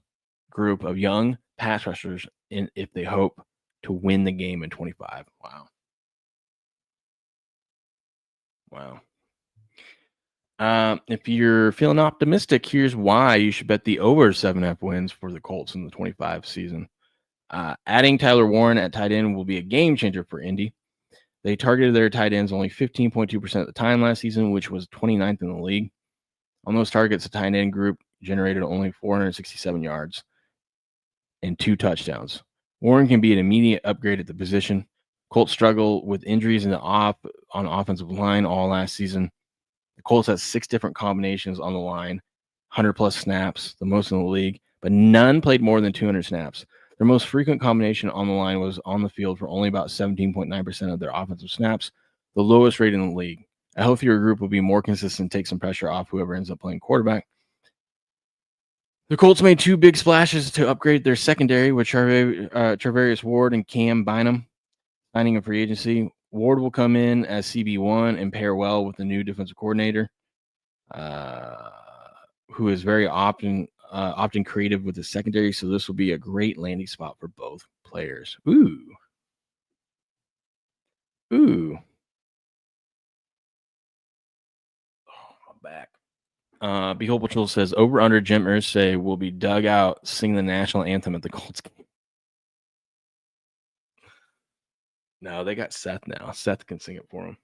group of young pass rushers if they hope to win the game in 25. Wow. If you're feeling optimistic, here's why you should bet the over 7.5 wins for the Colts in the 25 season. Adding Tyler Warren at tight end will be a game changer for Indy. They targeted their tight ends only 15.2% of the time last season, which was 29th in the league. On those targets, the tight end group generated only 467 yards and 2 touchdowns. Warren can be an immediate upgrade at the position. Colts struggle with injuries on offensive line all last season. The Colts has 6 different combinations on the line, 100-plus snaps, the most in the league, but none played more than 200 snaps. Their most frequent combination on the line was on the field for only about 17.9% of their offensive snaps, the lowest rate in the league. A healthier group will be more consistent, take some pressure off whoever ends up playing quarterback. The Colts made 2 big splashes to upgrade their secondary with Charvarius Ward and Cam Bynum signing a free agency. Ward will come in as CB1 and pair well with the new defensive coordinator, who is very often creative with the secondary. So this will be a great landing spot for both players. Ooh. Oh, I'm back. Behold Patrol says over under Jim Irsay will be dug out singing the national anthem at the Colts game. No, they got Seth now. Seth can sing it for him.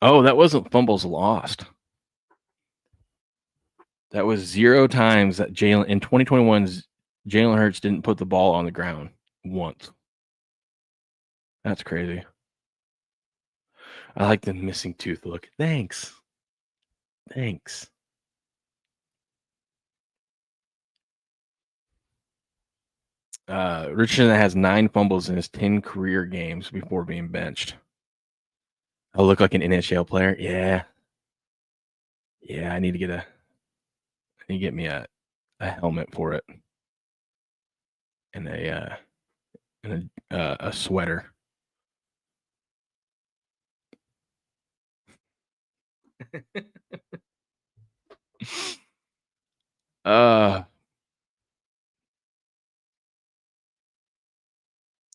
Oh, that wasn't fumbles lost. That was 0 times that Jalen in 2021. Jalen Hurts didn't put the ball on the ground once. That's crazy. I like the missing tooth look. Thanks. Richardson has 9 fumbles in his 10 career games before being benched. I look like an NHL player. Yeah. Yeah, I need to get me a helmet for it and a sweater.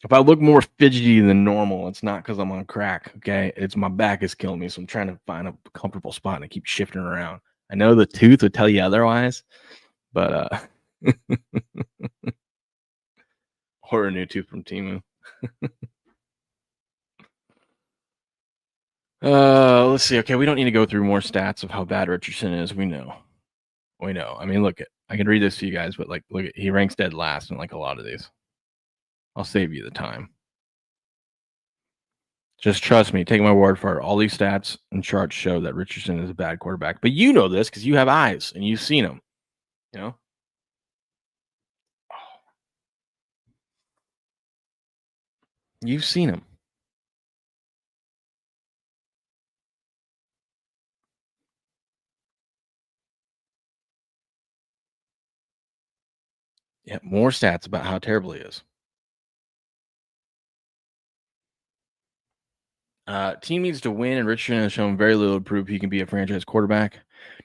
If I look more fidgety than normal, it's not because I'm on crack. Okay, it's my back is killing me, so I'm trying to find a comfortable spot and I keep shifting around. I know the tooth would tell you otherwise, but or a new tooth from Timu. Let's see. Okay, we don't need to go through more stats of how bad Richardson is. We know. I mean, look, I can read this to you guys, but like, look, he ranks dead last in like a lot of these. I'll save you the time. Just trust me. Take my word for it. All these stats and charts show that Richardson is a bad quarterback. But you know this because you have eyes and you've seen him. You know. You've seen him. Yeah, more stats about how terrible he is. Team needs to win, and Richardson has shown very little to prove he can be a franchise quarterback.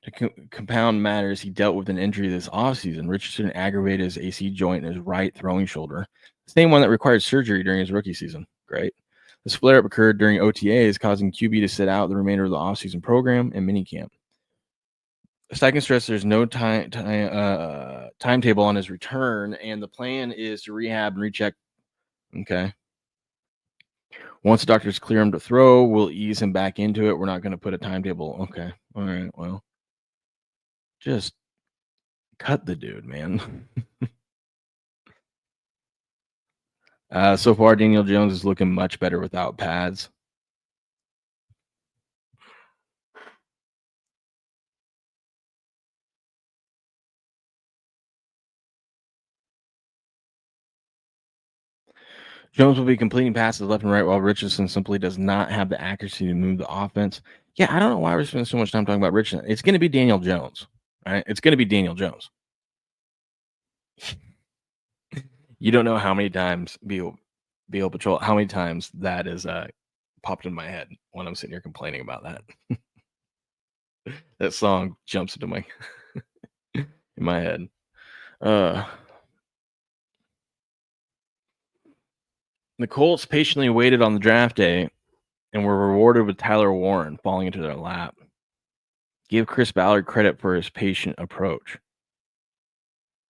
To compound matters, he dealt with an injury this offseason. Richardson aggravated his AC joint in his right throwing shoulder, the same one that required surgery during his rookie season. Great. This flare-up occurred during OTAs, causing QB to sit out the remainder of the offseason program and minicamp. Steichen stressed there's no timetable on his return, and the plan is to rehab and recheck. Okay. Once the doctors clear him to throw, we'll ease him back into it. We're not going to put a timetable. Okay. All right. Well, just cut the dude, man. So far, Daniel Jones is looking much better without pads. Jones will be completing passes left and right while Richardson simply does not have the accuracy to move the offense. Yeah, I don't know why we're spending so much time talking about Richardson. It's going to be Daniel Jones, right? It's going to be Daniel Jones. You don't know how many times Beal Patrol, how many times that is popped in my head when I'm sitting here complaining about that. That song jumps into my in my head. The Colts patiently waited on the draft day and were rewarded with Tyler Warren falling into their lap. Give Chris Ballard credit for his patient approach.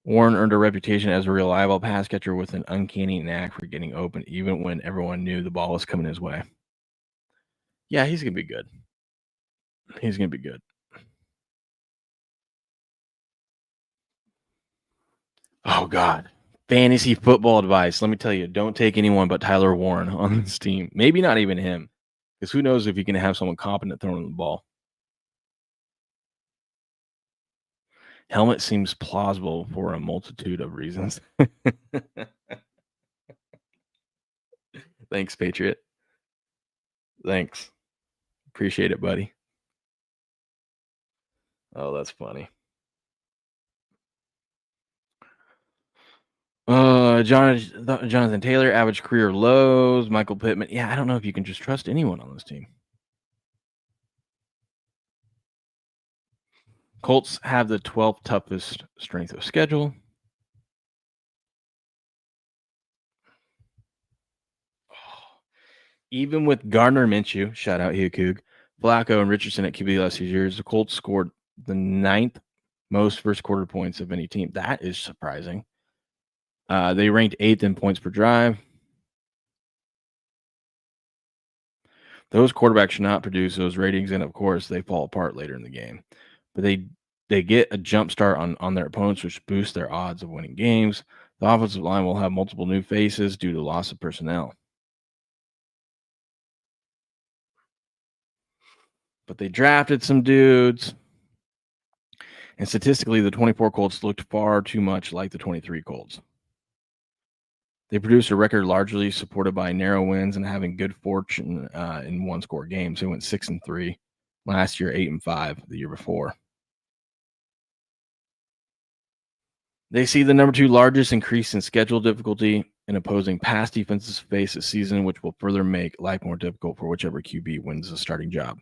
Warren earned a reputation as a reliable pass catcher with an uncanny knack for getting open, even when everyone knew the ball was coming his way. Yeah, he's going to be good. He's going to be good. Oh, God. Fantasy football advice. Let me tell you, don't take anyone but Tyler Warren on this team. Maybe not even him, because who knows if you can have someone competent throwing the ball. Helmet seems plausible for a multitude of reasons. Thanks, Patriot. Thanks. Appreciate it, buddy. Oh, that's funny. Jonathan Taylor, average career lows. Michael Pittman. Yeah, I don't know if you can just trust anyone on this team. Colts have the 12th toughest strength of schedule. Even with Gardner Minshew, shout out Hugh Flacco, and Richardson at QB last few years, the Colts scored the 9th most first quarter points of any team. That is surprising. They ranked 8th in points per drive. Those quarterbacks should not produce those ratings, and of course, they fall apart later in the game. But they get a jump start on their opponents, which boosts their odds of winning games. The offensive line will have multiple new faces due to loss of personnel. But they drafted some dudes. And statistically, the 24 Colts looked far too much like the 23 Colts. They produced a record largely supported by narrow wins and having good fortune in one-score games. They went 6-3 last year, 8-5 the year before. They see the number 2 largest increase in schedule difficulty in opposing pass defenses face this season, which will further make life more difficult for whichever QB wins the starting job.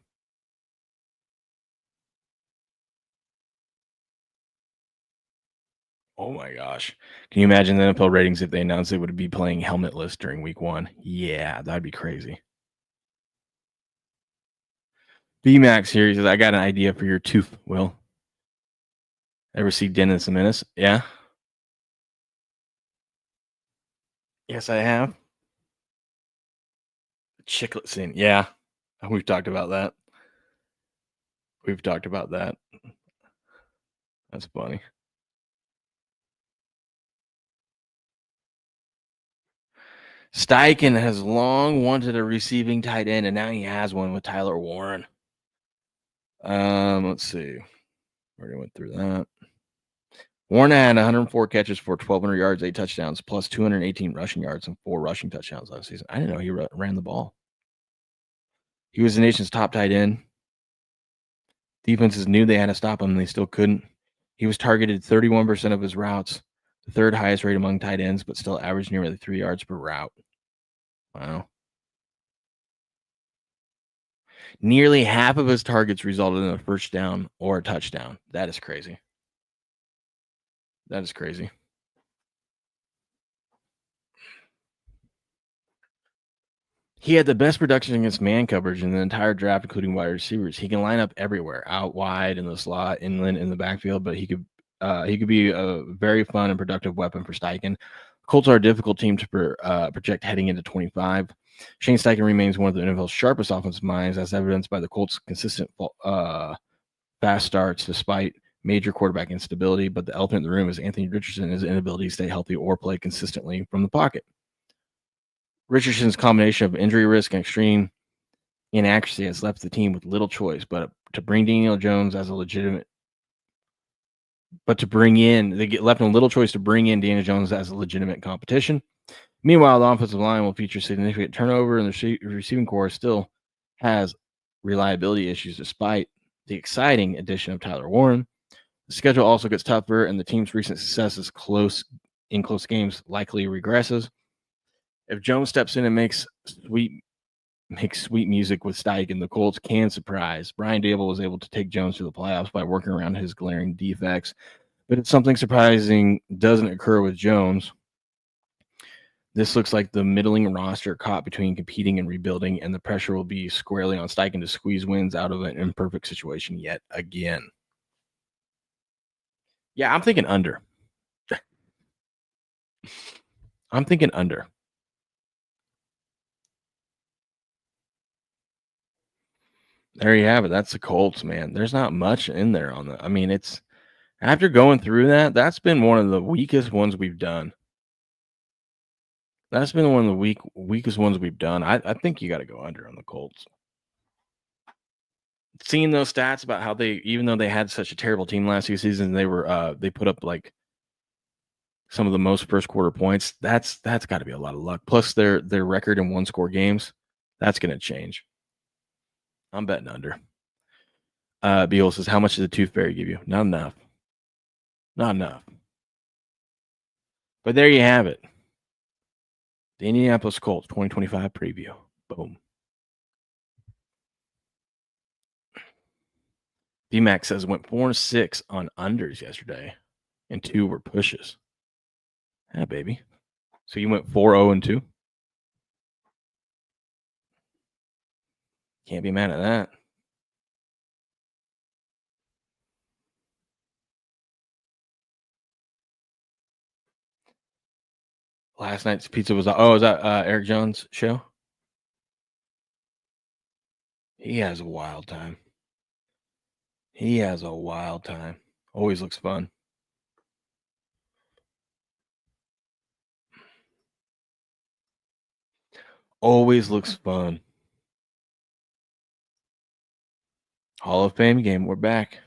Oh my gosh. Can you imagine the NFL ratings if they announced they would be playing helmetless during week 1? Yeah, that'd be crazy. BMAX here says, I got an idea for your tooth, Will. Ever see Dennis the Menace? Yeah. Yes, I have. Chiclet scene. Yeah. We've talked about that. That's funny. Steichen has long wanted a receiving tight end, and now he has one with Tyler Warren. Let's see. Already went through that. Warren had 104 catches for 1,200 yards, 8 touchdowns, plus 218 rushing yards and 4 rushing touchdowns last season. I didn't know he ran the ball. He was the nation's top tight end. Defenses knew they had to stop him, and they still couldn't. He was targeted 31% of his routes, the third highest rate among tight ends, but still averaged nearly 3 yards per route. Wow. Nearly half of his targets resulted in a first down or a touchdown. That is crazy. That is crazy. He had the best production against man coverage in the entire draft, including wide receivers. He can line up everywhere, out wide, in the slot, inland, in the backfield, but he could be a very fun and productive weapon for Steichen. Colts are a difficult team to project heading into 25. Shane Steichen remains one of the NFL's sharpest offensive minds, as evidenced by the Colts' consistent fast starts despite major quarterback instability. But the elephant in the room is Anthony Richardson and his inability to stay healthy or play consistently from the pocket. Richardson's combination of injury risk and extreme inaccuracy has left the team with little choice but to bring Daniel Jones as a legitimate. But to bring in, they left them little choice to bring in Daniel Jones as a legitimate competition. Meanwhile, the offensive line will feature significant turnover, and the receiving corps still has reliability issues despite the exciting addition of Tyler Warren. The schedule also gets tougher, and the team's recent successes in close games likely regresses. If Jones steps in and makes sweet music with Steichen, the Colts can surprise. Brian Dable was able to take Jones to the playoffs by working around his glaring defects, but if something surprising doesn't occur with Jones, this looks like the middling roster caught between competing and rebuilding, and the pressure will be squarely on Steichen to squeeze wins out of an imperfect situation yet again. Yeah, I'm thinking under. There you have it. That's the Colts, man. There's not much in there on the. I mean, it's after going through that, that's been one of the weakest ones we've done. That's been one of the weakest ones we've done. I think you got to go under on the Colts. Seeing those stats about how they, even though they had such a terrible team last few seasons, they put up like some of the most first quarter points. That's got to be a lot of luck. Plus their record in 1-score games, that's going to change. I'm betting under. Beal says, how much did the Tooth Fairy give you? Not enough. But there you have it. The Indianapolis Colts 2025 preview. Boom. BMAX says went 4-6 on unders yesterday, and 2 were pushes. Yeah, baby. So you went 4-0-2. Can't be mad at that. Last night's pizza was is that Eric Jones' show? He has a wild time. Always looks fun. Always looks fun. Hall of Fame game. We're back.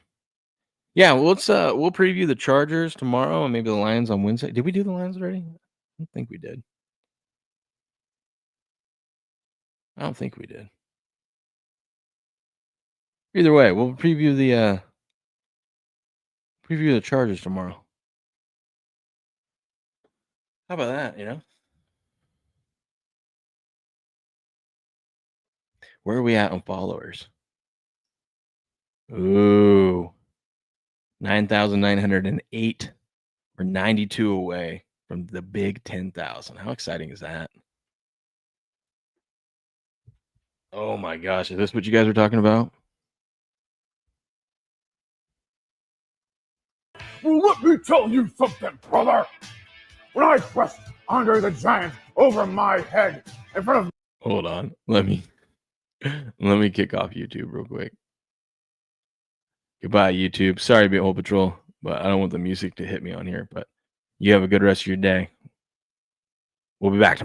Yeah, well, we'll preview the Chargers tomorrow and maybe the Lions on Wednesday. Did we do the Lions already? I don't think we did. I don't think we did. Either way, we'll preview the Chargers tomorrow. How about that, you know? Where are we at on followers? Ooh. 9,908. We're 92 away from the big 10,000. How exciting is that? Oh my gosh. Is this what you guys were talking about? Well, let me tell you something, brother. When I pressed Andre the Giant over my head in front of... Hold on. Let me kick off YouTube real quick. Goodbye, YouTube. Sorry to be Old Patrol, but I don't want the music to hit me on here. But you have a good rest of your day. We'll be back tomorrow.